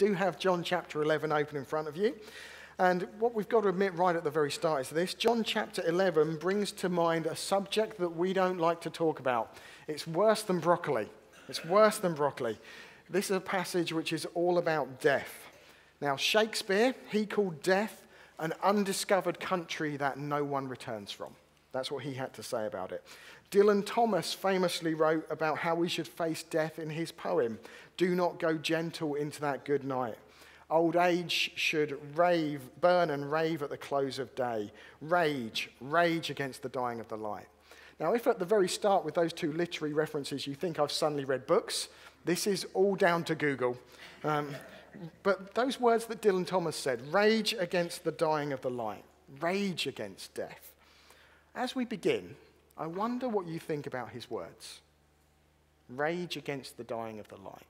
do have John chapter 11 open in front of you. And what we've got to admit right at the very start is this. John chapter 11 brings to mind a subject that we don't like to talk about. It's worse than broccoli. It's worse than broccoli. This is a passage which is all about death. Now, Shakespeare, he called death an undiscovered country that no one returns from. That's what he had to say about it. Dylan Thomas famously wrote about how we should face death in his poem, "Do not go gentle into that good night. Old age should burn and rave at the close of day. Rage against the dying of the light." Now, if at the very start with those two literary references you think I've suddenly read books, this is all down to Google. But those words that Dylan Thomas said, rage against the dying of the light, rage against death. As we begin, I wonder what you think about his words. Rage against the dying of the light.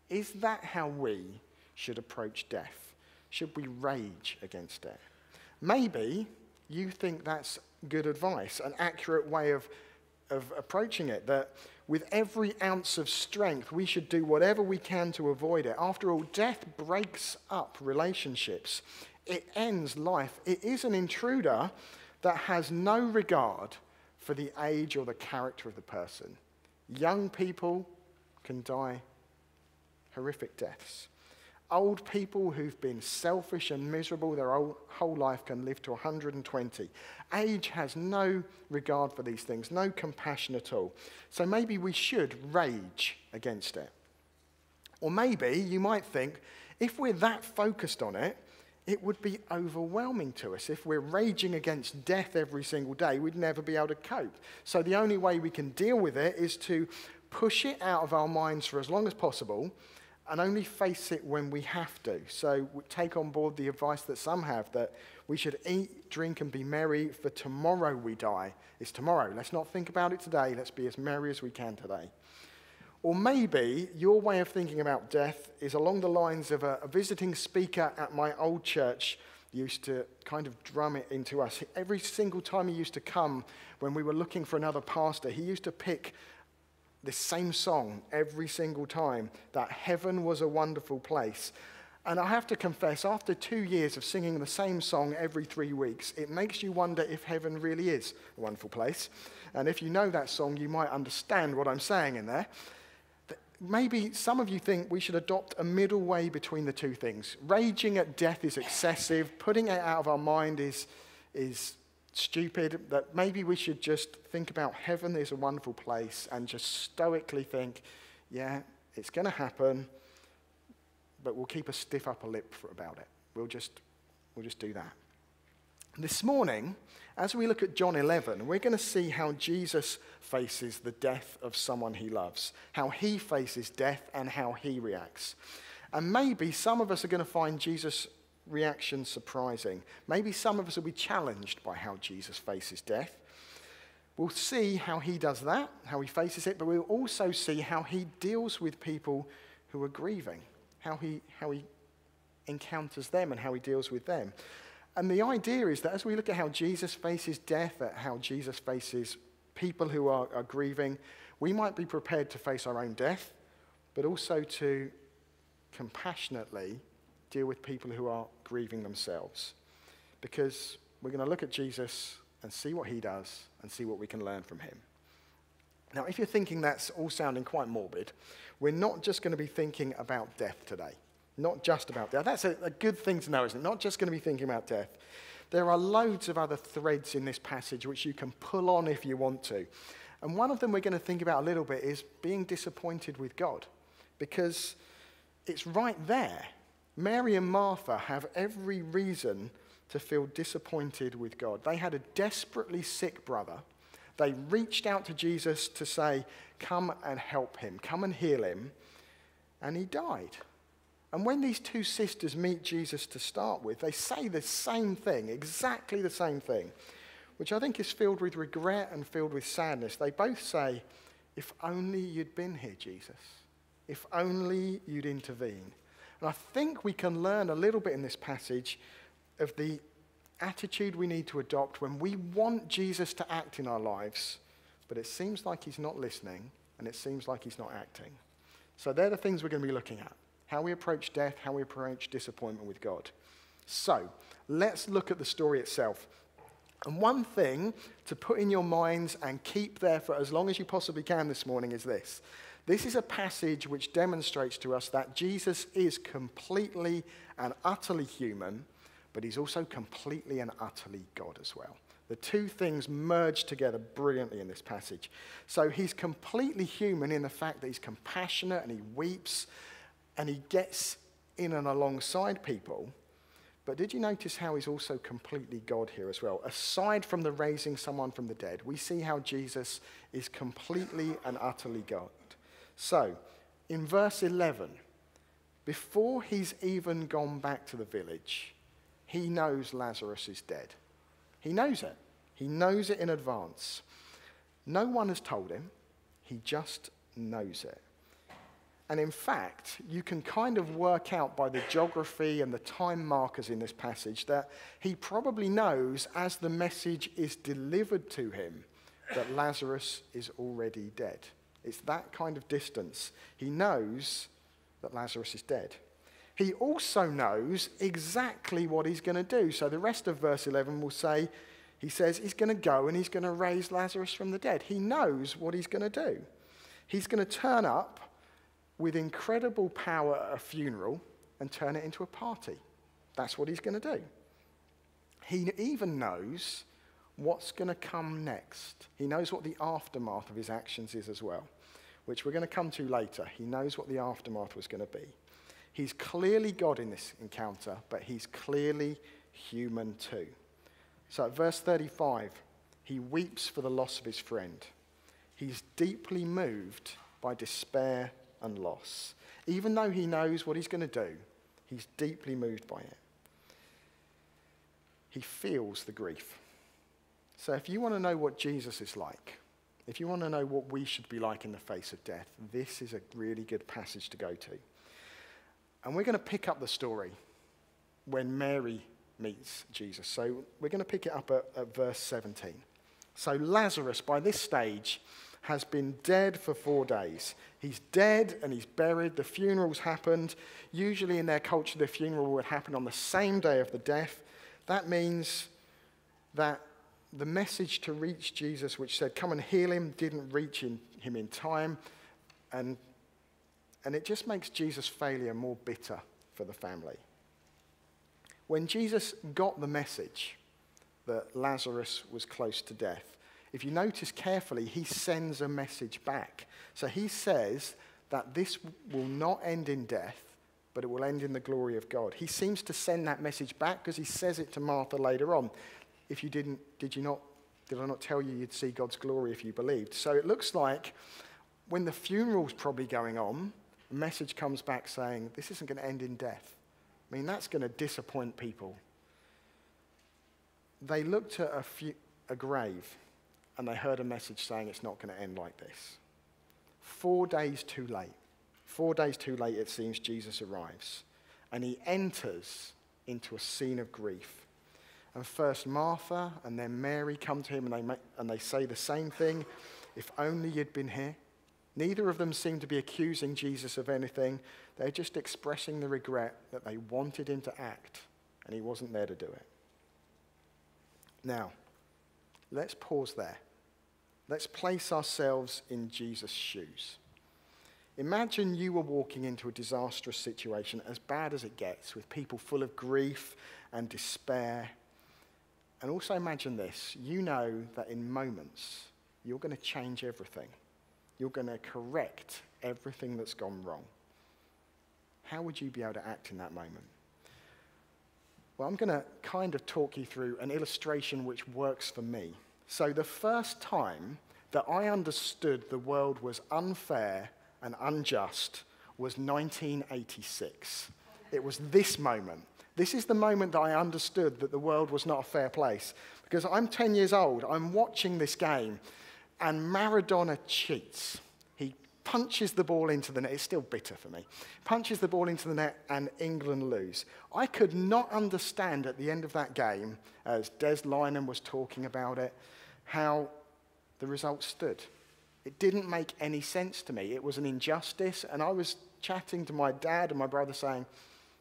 Is that how we should approach death? Should we rage against death? Maybe you think that's good advice, an accurate way of approaching it, that with every ounce of strength, we should do whatever we can to avoid it. After all, death breaks up relationships. It ends life. It is an intruder that has no regard for the age or the character of the person. Young people can die horrific deaths. Old people who've been selfish and miserable their whole life can live to 120. Age has no regard for these things, no compassion at all. So maybe we should rage against it. Or maybe you might think, if we're that focused on it, it would be overwhelming to us. If we're raging against death every single day, we'd never be able to cope. So the only way we can deal with it is to push it out of our minds for as long as possible and only face it when we have to. So we take on board the advice that some have, that we should eat, drink, and be merry, for tomorrow we die. It's tomorrow. Let's not think about it today. Let's be as merry as we can today. Or maybe your way of thinking about death is along the lines of a visiting speaker at my old church used to kind of drum it into us. Every single time he used to come when we were looking for another pastor, he used to pick this same song every single time, that heaven was a wonderful place. And I have to confess, after 2 years of singing the same song every 3 weeks, it makes you wonder if heaven really is a wonderful place. And if you know that song, you might understand what I'm saying in there. Maybe some of you think we should adopt a middle way between the two things. Raging at death is excessive. Putting it out of our mind is stupid. That maybe we should just think about heaven is a wonderful place and just stoically think, yeah, it's going to happen, but we'll keep a stiff upper lip about it. We'll just do that. This morning, as we look at John 11, we're going to see how Jesus faces the death of someone he loves, how he faces death and how he reacts. And maybe some of us are going to find Jesus' reaction surprising. Maybe some of us will be challenged by how Jesus faces death. We'll see how he does that, how he faces it, but we'll also see how he deals with people who are grieving, how he encounters them and how he deals with them. And the idea is that as we look at how Jesus faces death, at how Jesus faces people who are grieving, we might be prepared to face our own death, but also to compassionately deal with people who are grieving themselves. Because we're going to look at Jesus and see what he does and see what we can learn from him. Now, if you're thinking that's all sounding quite morbid, we're not just going to be thinking about death today. Not just about death. That's a good thing to know, isn't it? Not just going to be thinking about death. There are loads of other threads in this passage which you can pull on if you want to. And one of them we're going to think about a little bit is being disappointed with God. Because it's right there. Mary and Martha have every reason to feel disappointed with God. They had a desperately sick brother. They reached out to Jesus to say, come and help him, come and heal him. And he died. And when these two sisters meet Jesus to start with, they say the same thing, exactly the same thing, which I think is filled with regret and filled with sadness. They both say, if only you'd been here, Jesus. If only you'd intervene. And I think we can learn a little bit in this passage of the attitude we need to adopt when we want Jesus to act in our lives, but it seems like he's not listening and it seems like he's not acting. So they're the things we're going to be looking at. how we approach death, how we approach disappointment with God. So, let's look at the story itself. And one thing to put in your minds and keep there for as long as you possibly can this morning is this. This is a passage which demonstrates to us that Jesus is completely and utterly human, but he's also completely and utterly God as well. The two things merge together brilliantly in this passage. So he's completely human in the fact that he's compassionate and he weeps and he gets in and alongside people. But did you notice how he's also completely God here as well? Aside from the raising someone from the dead, we see how Jesus is completely and utterly God. So, in verse 11, before he's even gone back to the village, he knows Lazarus is dead. He knows it. He knows it in advance. No one has told him. He just knows it. And in fact, you can kind of work out by the geography and the time markers in this passage that he probably knows as the message is delivered to him that Lazarus is already dead. It's that kind of distance. He knows that Lazarus is dead. He also knows exactly what he's going to do. So the rest of verse 11 will say, he says he's going to go and he's going to raise Lazarus from the dead. He knows what he's going to do. He's going to turn up with incredible power at a funeral and turn it into a party. That's what he's going to do. He even knows what's going to come next. He knows what the aftermath of his actions is as well, which we're going to come to later. He knows what the aftermath was going to be. He's clearly God in this encounter, but he's clearly human too. So at verse 35, he weeps for the loss of his friend. He's deeply moved by despair and loss. Even though he knows what he's going to do, he's deeply moved by it. He feels the grief. So if you want to know what Jesus is like, if you want to know what we should be like in the face of death, this is a really good passage to go to. And we're going to pick up the story when Mary meets Jesus. So we're going to pick it up at verse 17. So Lazarus, by this stage, has been dead for 4 days. He's dead and he's buried. The funeral's happened. Usually in their culture, the funeral would happen on the same day of the death. That means that the message to reach Jesus, which said, come and heal him, didn't reach him in time. And it just makes Jesus' failure more bitter for the family. When Jesus got the message that Lazarus was close to death, if you notice carefully, he sends a message back. So he says that this will not end in death, but it will end in the glory of God. He seems to send that message back because he says it to Martha later on. If you didn't, did I not tell you you'd see God's glory if you believed? So it looks like when the funeral's probably going on, a message comes back saying, this isn't going to end in death. I mean, that's going to disappoint people. They looked at a grave and they heard a message saying it's not going to end like this. 4 days too late. 4 days too late, it seems, Jesus arrives. And he enters into a scene of grief. And first Martha and then Mary come to him and they say the same thing. If only you'd been here. Neither of them seem to be accusing Jesus of anything. They're just expressing the regret that they wanted him to act and he wasn't there to do it. Now, let's pause there. Let's place ourselves in Jesus' shoes. Imagine you were walking into a disastrous situation, as bad as it gets, with people full of grief and despair. And also imagine this. You know that in moments, you're going to change everything. You're going to correct everything that's gone wrong. How would you be able to act in that moment? Well, I'm going to kind of talk you through an illustration which works for me. So the first time that I understood the world was unfair and unjust was 1986. It was this moment. This is the moment that I understood that the world was not a fair place. Because I'm 10 years old, I'm watching this game, and Maradona cheats. He punches the ball into the net. It's still bitter for me. Punches the ball into the net, and England lose. I could not understand at the end of that game, as Des Lynam was talking about it, how the result stood. It didn't make any sense to me. It was an injustice, and I was chatting to my dad and my brother saying,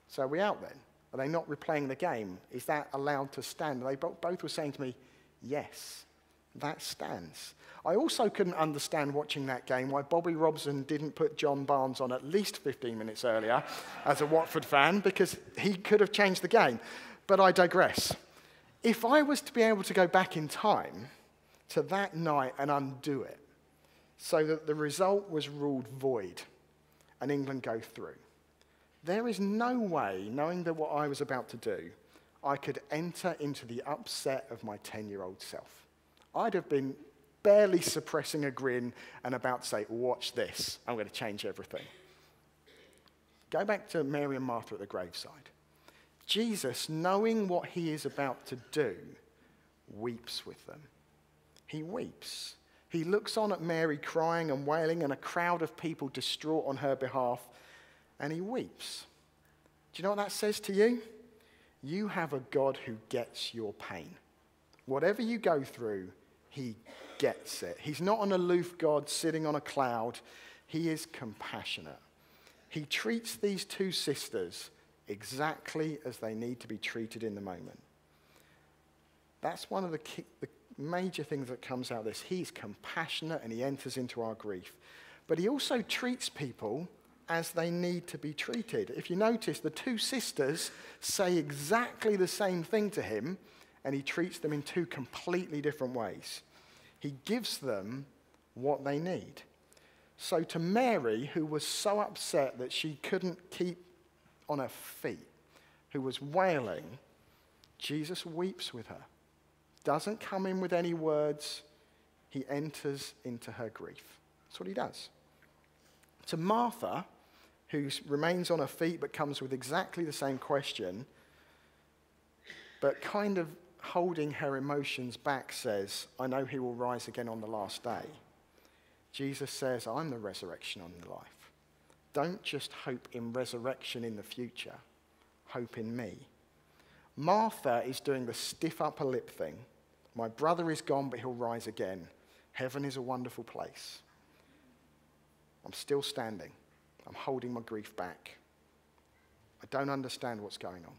so are we out then? Are they not replaying the game? Is that allowed to stand? And they both were saying to me, yes, that stands. I also couldn't understand watching that game why Bobby Robson didn't put John Barnes on at least 15 minutes earlier as a Watford fan, because he could have changed the game. But I digress. If I was to be able to go back in time to that night and undo it so that the result was ruled void and England go through, there is no way, knowing that what I was about to do, I could enter into the upset of my 10-year-old self. I'd have been barely suppressing a grin and about to say, watch this, I'm going to change everything. Go back to Mary and Martha at the graveside. Jesus, knowing what he is about to do, weeps with them. He weeps. He looks on at Mary crying and wailing and a crowd of people distraught on her behalf, and he weeps. Do you know what that says to you? You have a God who gets your pain. Whatever you go through, he gets it. He's not an aloof God sitting on a cloud. He is compassionate. He treats these two sisters exactly as they need to be treated in the moment. That's one of the major things that comes out of this. He's compassionate and he enters into our grief. But he also treats people as they need to be treated. If you notice, the two sisters say exactly the same thing to him, and he treats them in two completely different ways. He gives them what they need. So to Mary, who was so upset that she couldn't keep on her feet, who was wailing, Jesus weeps with her. Doesn't come in with any words. He enters into her grief. That's what he does. To Martha, who remains on her feet but comes with exactly the same question, but kind of holding her emotions back, says, I know he will rise again on the last day. Jesus says, I'm the resurrection and the life. Don't just hope in resurrection in the future. Hope in me. Martha is doing the stiff upper lip thing. My brother is gone, but he'll rise again. Heaven is a wonderful place. I'm still standing. I'm holding my grief back. I don't understand what's going on.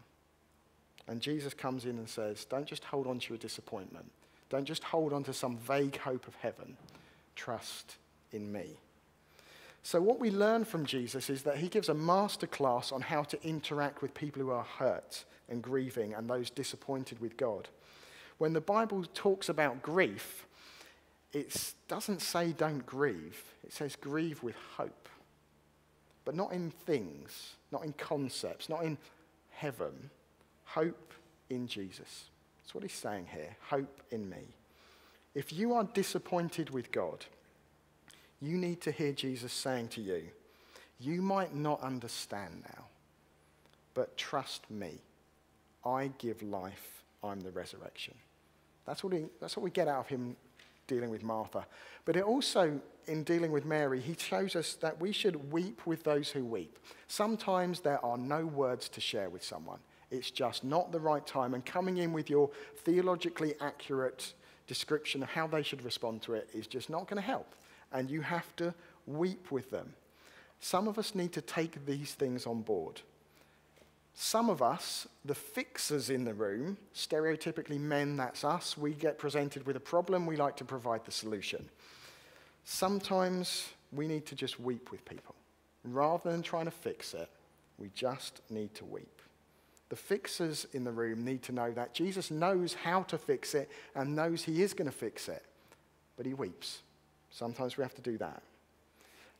And Jesus comes in and says, don't just hold on to your disappointment. Don't just hold on to some vague hope of heaven. Trust in me. So what we learn from Jesus is that he gives a masterclass on how to interact with people who are hurt and grieving and those disappointed with God. When the Bible talks about grief, it doesn't say don't grieve. It says grieve with hope. But not in things, not in concepts, not in heaven. Hope in Jesus. That's what he's saying here. Hope in me. If you are disappointed with God, you need to hear Jesus saying to you, you might not understand now, but trust me. I give life. I'm the resurrection. That's what we get out of him dealing with Martha. But it also, in dealing with Mary, he shows us that we should weep with those who weep. Sometimes there are no words to share with someone. It's just not the right time. And coming in with your theologically accurate description of how they should respond to it is just not going to help. And you have to weep with them. Some of us need to take these things on board. Some of us, the fixers in the room, stereotypically men, that's us, we get presented with a problem, we like to provide the solution. Sometimes we need to just weep with people. Rather than trying to fix it, we just need to weep. The fixers in the room need to know that Jesus knows how to fix it and knows he is going to fix it, but he weeps. Sometimes we have to do that.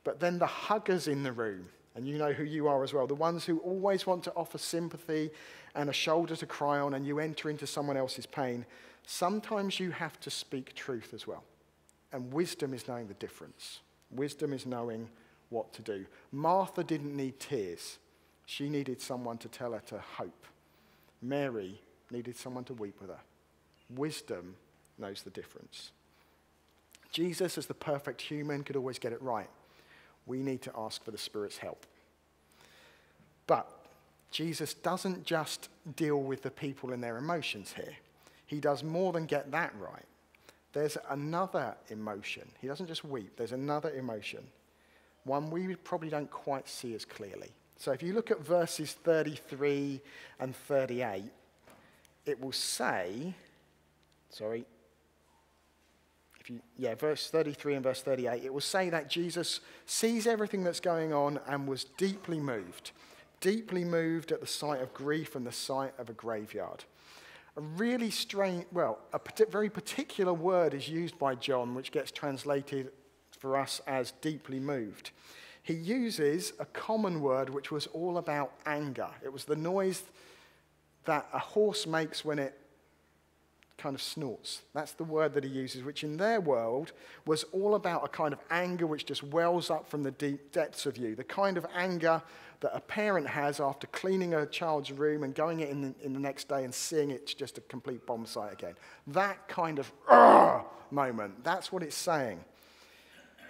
But then the huggers in the room, and you know who you are as well, the ones who always want to offer sympathy and a shoulder to cry on, and you enter into someone else's pain, sometimes you have to speak truth as well. And wisdom is knowing the difference. Wisdom is knowing what to do. Martha didn't need tears. She needed someone to tell her to hope. Mary needed someone to weep with her. Wisdom knows the difference. Jesus, as the perfect human, could always get it right. We need to ask for the Spirit's help. But Jesus doesn't just deal with the people and their emotions here. He does more than get that right. There's another emotion. He doesn't just weep. There's another emotion. one we probably don't quite see as clearly. So if you look at verses 33 and 38, it will say, verse 33 and verse 38, it will say that Jesus sees everything that's going on and was deeply moved at the sight of grief and the sight of a graveyard. A really strange, very particular word is used by John, which gets translated for us as deeply moved. He uses a common word which was all about anger. It was the noise that a horse makes when it kind of snorts. That's the word that he uses, which in their world was all about a kind of anger which just wells up from the deep depths of you, the kind of anger that a parent has after cleaning a child's room and going in the next day and seeing it's just a complete bomb site again. That kind of moment, that's what it's saying.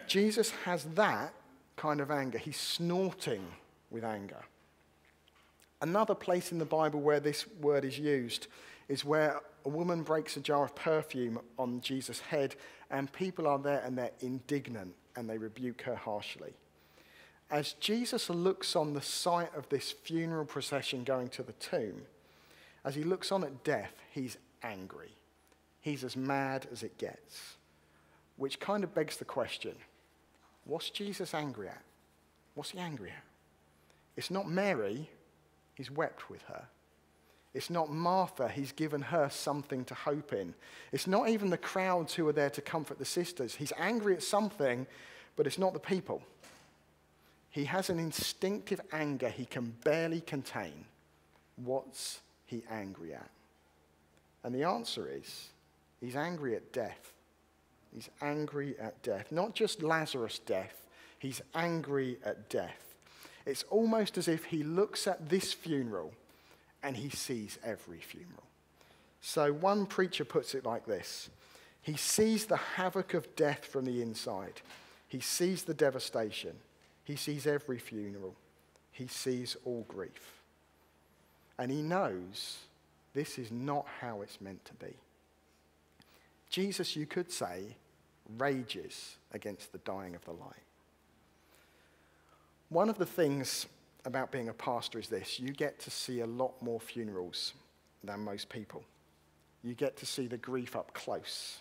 Jesus has that kind of anger. He's snorting with anger. Another place in the Bible where this word is used is where a woman breaks a jar of perfume on Jesus' head, and people are there and they're indignant and they rebuke her harshly. As Jesus looks on the sight of this funeral procession going to the tomb, as he looks on at death, he's angry. He's as mad as it gets, which kind of begs the question, what's Jesus angry at? What's he angry at? It's not Mary, he's wept with her. It's not Martha, he's given her something to hope in. It's not even the crowds who are there to comfort the sisters. He's angry at something, but it's not the people. He has an instinctive anger he can barely contain. What's he angry at? And the answer is, he's angry at death. He's angry at death. Not just Lazarus' death, he's angry at death. It's almost as if he looks at this funeral and he sees every funeral. So one preacher puts it like this. He sees the havoc of death from the inside. He sees the devastation. He sees every funeral. He sees all grief. And he knows this is not how it's meant to be. Jesus, you could say, rages against the dying of the light. One of the things about being a pastor is this: you get to see a lot more funerals than most people. You get to see the grief up close.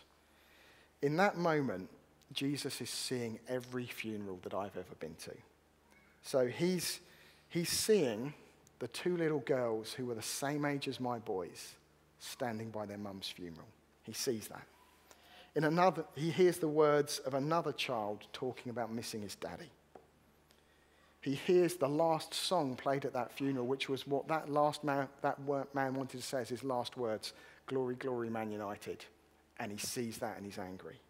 In that moment, Jesus is seeing every funeral that I've ever been to. So he's seeing the two little girls who were the same age as my boys standing by their mum's funeral. He sees that. He hears the words of another child talking about missing his daddy. He hears the last song played at that funeral, which was what that man wanted to say as his last words, "Glory, glory, Man United." And he sees that and he's angry.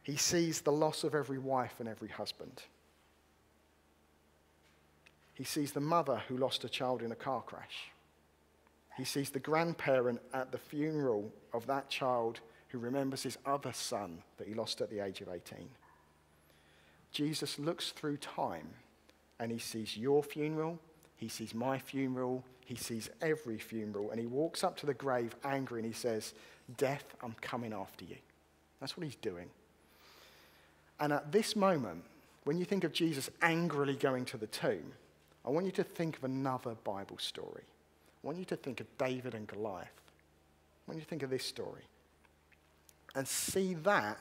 He sees the loss of every wife and every husband. He sees the mother who lost a child in a car crash. He sees the grandparent at the funeral of that child who remembers his other son that he lost at the age of 18. Jesus looks through time and he sees your funeral, he sees my funeral, he sees every funeral, and he walks up to the grave angry and he says, "Death, I'm coming after you." That's what he's doing. And at this moment, when you think of Jesus angrily going to the tomb, I want you to think of another Bible story. I want you to think of David and Goliath. I want you to think of this story and see that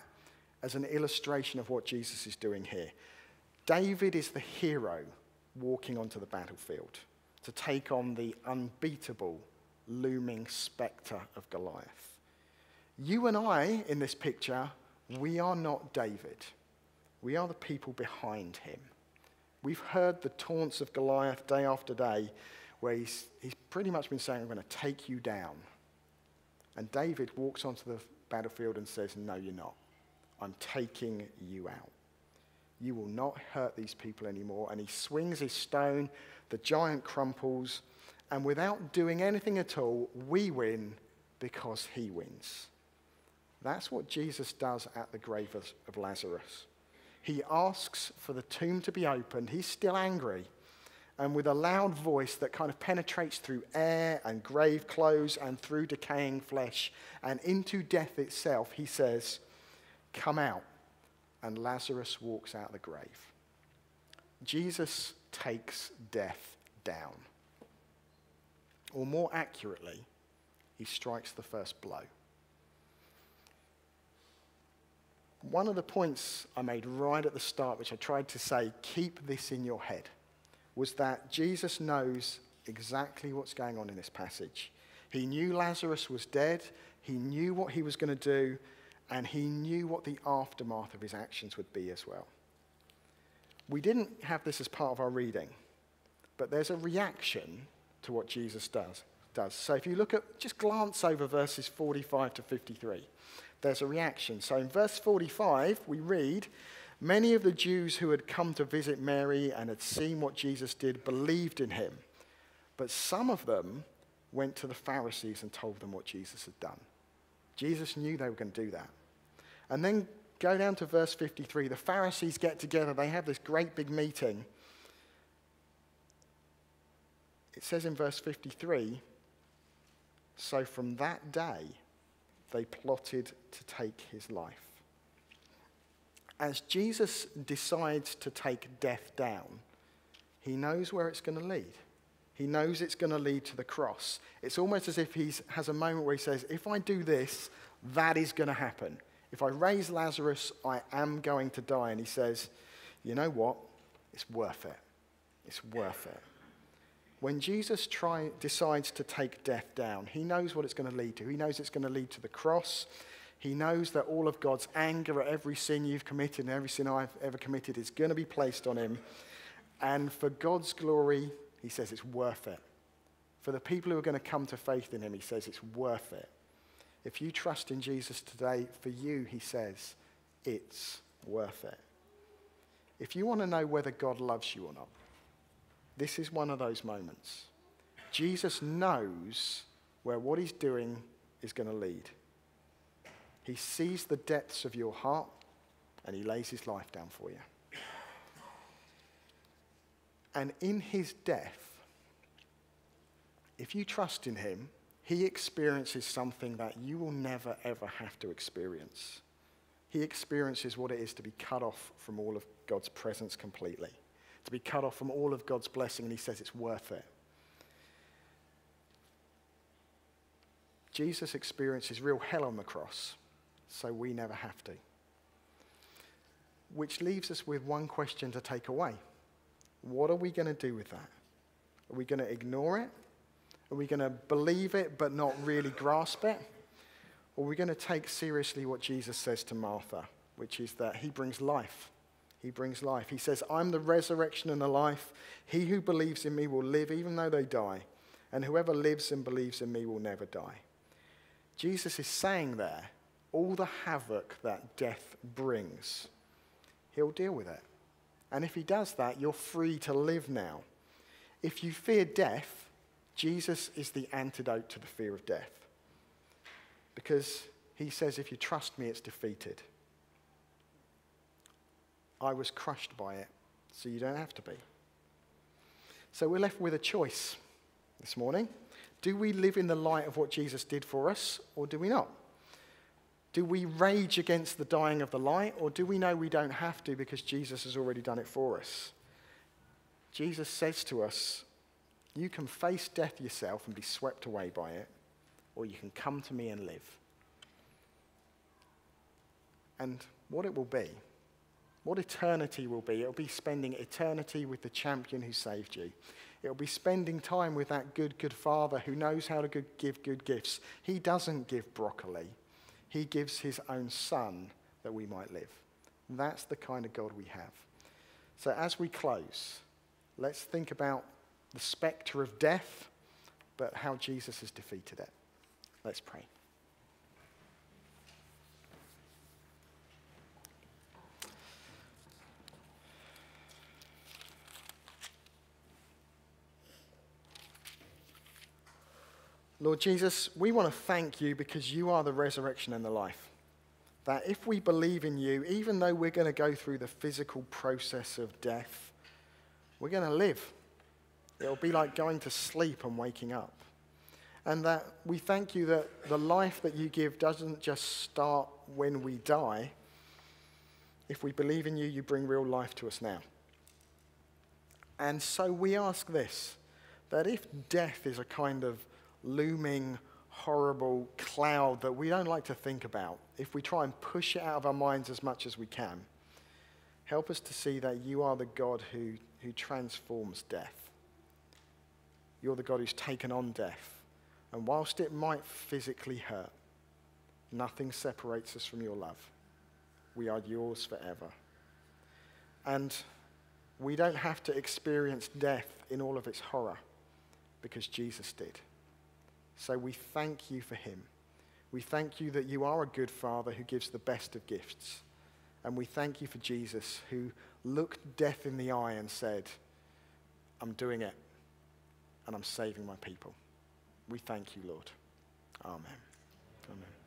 as an illustration of what Jesus is doing here. David is the hero walking onto the battlefield to take on the unbeatable, looming spectre of Goliath. You and I, in this picture, we are not David. We are the people behind him. We've heard the taunts of Goliath day after day, where he's pretty much been saying, "I'm going to take you down." And David walks onto the battlefield and says, "No, you're not. I'm taking you out. You will not hurt these people anymore." And he swings his stone, the giant crumples, and without doing anything at all, we win because he wins. That's what Jesus does at the grave of Lazarus. He asks for the tomb to be opened. He's still angry. And with a loud voice that kind of penetrates through air and grave clothes and through decaying flesh and into death itself, he says, "Come out." and Lazarus walks out of the grave. Jesus takes death down. Or more accurately, he strikes the first blow. One of the points I made right at the start, which I tried to say, keep this in your head, was that Jesus knows exactly what's going on in this passage. He knew Lazarus was dead, he knew what he was going to do, and he knew what the aftermath of his actions would be as well. We didn't have this as part of our reading, but there's a reaction to what Jesus does. So if you look at, just glance over verses 45 to 53, there's a reaction. So in verse 45, we read, many of the Jews who had come to visit Mary and had seen what Jesus did believed in him, but some of them went to the Pharisees and told them what Jesus had done. Jesus knew they were going to do that. And then go down to verse 53. The Pharisees get together. They have this great big meeting. It says in verse 53, so from that day, they plotted to take his life. As Jesus decides to take death down, he knows where it's going to lead. He knows it's going to lead to the cross. It's almost as if he has a moment where he says, if I do this, that is going to happen. If I raise Lazarus, I am going to die. And he says, you know what? It's worth it. It's worth it. When Jesus decides to take death down, he knows what it's going to lead to. He knows it's going to lead to the cross. He knows that all of God's anger at every sin you've committed and every sin I've ever committed is going to be placed on him. And for God's glory, he says it's worth it. For the people who are going to come to faith in him, he says it's worth it. If you trust in Jesus today, for you, he says, it's worth it. If you want to know whether God loves you or not, this is one of those moments. Jesus knows where what he's doing is going to lead. He sees the depths of your heart and he lays his life down for you. And in his death, if you trust in him, he experiences something that you will never, ever have to experience. He experiences what it is to be cut off from all of God's presence completely, to be cut off from all of God's blessing, and he says it's worth it. Jesus experiences real hell on the cross, so we never have to. Which leaves us with one question to take away. What are we going to do with that? Are we going to ignore it? Are we going to believe it but not really grasp it? Or are we going to take seriously what Jesus says to Martha, which is that he brings life. He brings life. He says, I'm the resurrection and the life. He who believes in me will live even though they die. And whoever lives and believes in me will never die. Jesus is saying there, all the havoc that death brings, he'll deal with it. And if he does that, you're free to live now. If you fear death, Jesus is the antidote to the fear of death. Because he says, if you trust me, it's defeated. I was crushed by it, so you don't have to be. So we're left with a choice this morning. Do we live in the light of what Jesus did for us, or do we not? Do we rage against the dying of the light, or do we know we don't have to because Jesus has already done it for us? Jesus says to us, you can face death yourself and be swept away by it, or you can come to me and live. And what it will be, what eternity will be, it'll be spending eternity with the champion who saved you. It'll be spending time with that good, good Father who knows how to give good gifts. He doesn't give broccoli. He gives his own Son that we might live. And that's the kind of God we have. So as we close, let's think about the spectre of death, but how Jesus has defeated it. Let's pray. Lord Jesus, we want to thank you because you are the resurrection and the life. That if we believe in you, even though we're going to go through the physical process of death, we're going to live. It'll be like going to sleep and waking up. And that we thank you that the life that you give doesn't just start when we die. If we believe in you, you bring real life to us now. And so we ask this, that if death is a kind of looming, horrible cloud that we don't like to think about, if we try and push it out of our minds as much as we can, help us to see that you are the God who transforms death. You're the God who's taken on death. And whilst it might physically hurt, nothing separates us from your love. We are yours forever. And we don't have to experience death in all of its horror because Jesus did. So we thank you for him. We thank you that you are a good Father who gives the best of gifts. And we thank you for Jesus who looked death in the eye and said, I'm doing it and I'm saving my people. We thank you, Lord. Amen. Amen.